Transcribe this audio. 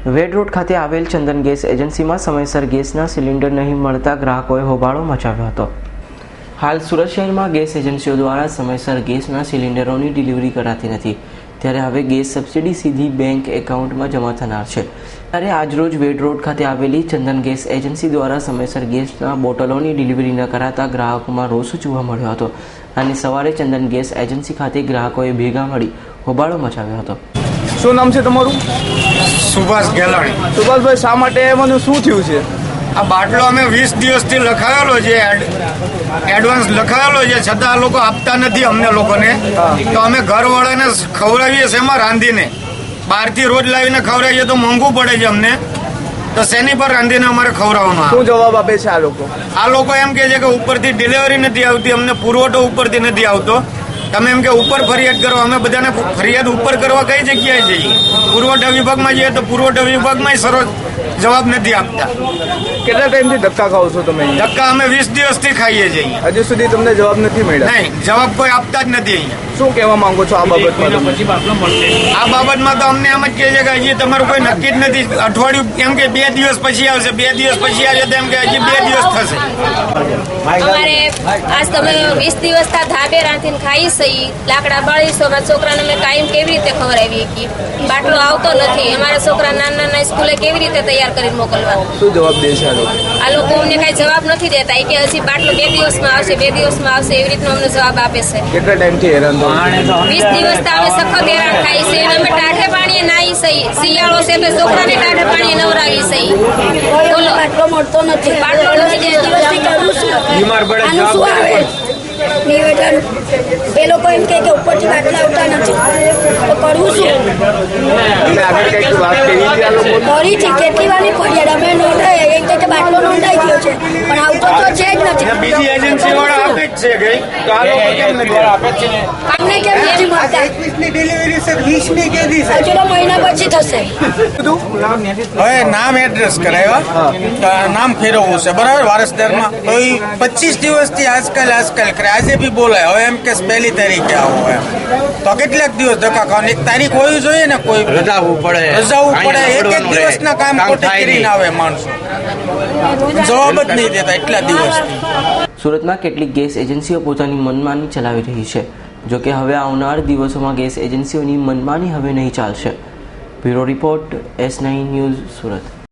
વેડ road ખાતે આવેલ ચંદન gas એજન્સીમાં સમયસર ગેસના સિલિન્ડર નહીં મળતા ગ્રાહકોએ હોબાળો મચાવ્યો હતો। હાલ સુરત શહેરમાં ગેસ એજન્સીઓ દ્વારા સમયસર ગેસના સિલિન્ડરોની ડિલિવરી કરાતી નથી, ત્યારે હવે ગેસ સબસિડી સીધી બેંક એકાઉન્ટમાં જમા થનાર છે। ત્યારે આજરોજ વેડ રોડ ખાતે આવેલી ચંદન ગેસ એજન્સી દ્વારા સમયસર ગેસના બોટલોની ડિલિવરી ન કરાતા ગ્રાહકોમાં રોષ જોવા મળ્યો હતો અને સવારે ચંદન ગેસ એજન્સી ખાતે ગ્રાહકોએ ભેગા મળી હોબાળો મચાવ્યો હતો। શું નામ છે તમારું? સુભાષ ગેલાણી। સુભાષભાઈ, શા માટે મને શું થયું છે? આ બાટલો અમે 20 દિવસથી લખાવેલો છે, એડવાન્સ લખાવેલો છે, છતાં આ લોકો આપતા નથી અમને લોકોને। તો અમે ઘરવાળાને ખવડાવીએ છીએ એમાં રાંધીને, બહારથી રોજ લાવીને ખવડાવીએ તો મોંઘું પડે છે અમને, તો શેની પર રાંધીને અમારે ખવડાવવાનું? શું જવાબ આપે છે આ લોકો? આ લોકો એમ કે છે કે ઉપરથી ડિલિવરી નથી આવતી, અમને પુરવઠો ઉપરથી નથી આવતો, તમે એમ કે ઉપર ફરિયાદ કરો। અમે બધાને ફરિયાદ ઉપર કરવા કઈ જગ્યાએ જઈએ? પુરવઠા વિભાગમાં જઈએ તો પુરવઠા વિભાગમાં સરસ જવાબ નથી આપતા। કેટલા ટાઈમથી ધક્કા ખાઓ છો તમે? ધક્કા અમે 20 દિવસથી ખાઈએ છીએ। હજુ સુધી તમને જવાબ નથી મળ્યા? નહીં, જવાબ કોઈ આપતા જ નથી અહીંયા। શું કહેવા માંગો છો આ બાબતમાં? આ બાબતમાં તો અમને એમ જ કહે છે કે હજી તમારું કોઈ નક્કી જ નથી, અઠવાડિયું એમ કે 2 દિવસ પછી આવશે, 2 દિવસ પછી આવશે તો એમ કે હજી 2 દિવસ થશે। અમારે આજ તમે 20 દિવસ તા ધાબે રાંધીને ખાઈ સહી, લાકડા બાળીશું, અમારા છોકરાને અમે કાયમ કેવી રીતે ખવડાવીએ કે બાટલો આવતો નથી, અમારા છોકરા નાના સ્કૂલે કેવી રીતે તૈયાર કરીને મોકલવા? શું જવાબ દે છે આ લોકો? અમને કઈ જવાબ નથી દેતા, કે હજી બાટલો 2 દિવસમાં આવશે, 2 દિવસમાં આવશે, એવી રીતનો અમને જવાબ આપે છે। કેટલા ટાઈમથી હેરાન છો? 20 દિવસ તા અમે સખત હેરાન ખાઈ છે, અમે ટાઢે પાણીએ નાહી સહી, શિયાળો છે તો છોકરાને ટાઢે પાણીએ નવરાવી સહી। બોલો, બાટલો મળતો નથી, બાટલો નથી બીમાર પડે શું આવે નિવેદન? એ લોકો એમ કે ઉપરથી બાટલા આવતા નથી, તો કરવું શું? તમે આગળ કંઈક વાત કરી હતી આ લોકો? કરી છે, કેટલી વારની ફરિયાદ અમે નોંધાઈ, એક જગ્યાએ બાટલો નોંધાઈ ગયો છે પણ આવતો તો છે જ નથી। બીજી એજન્સી વાળા આપે જ છે ગઈ, તો આ લોકો કેમ નથી આપે છે? અમને કેમ નથી મળતા? 21 ની ડિલિવરી છે, 20 ની કેદી છે? હજુ તો મહિના પછી થશે। હવે નામ એડ્રેસ કરાવ્યા, નામ ફેરવવું છે બરાબર વારસદારમાં, તો 25 દિવસથી આજકાલ કરે, આજે બી બોલાય, હવે એમ કે પહેલી તારીખે આવો એમ, તો કેટલાક દિવસ ધક્કા ખાવા? એક તારીખ હોવી જોઈએ ને, કોઈ રજાવું પડે, એક દિવસના કામ ખોટી કરીને આવે માણસો, જવાબ જ નહીં દેતા એટલા દિવસથી। સુરતમાં કેટલીક ગેસ એજન્સીઓ પોતાની મનમાની ચલાવી રહી છે, જોકે હવે આવનાર દિવસોમાં ગેસ એજન્સીઓની મનમાની હવે નહીં ચાલશે। Bureau report S9 news Surat.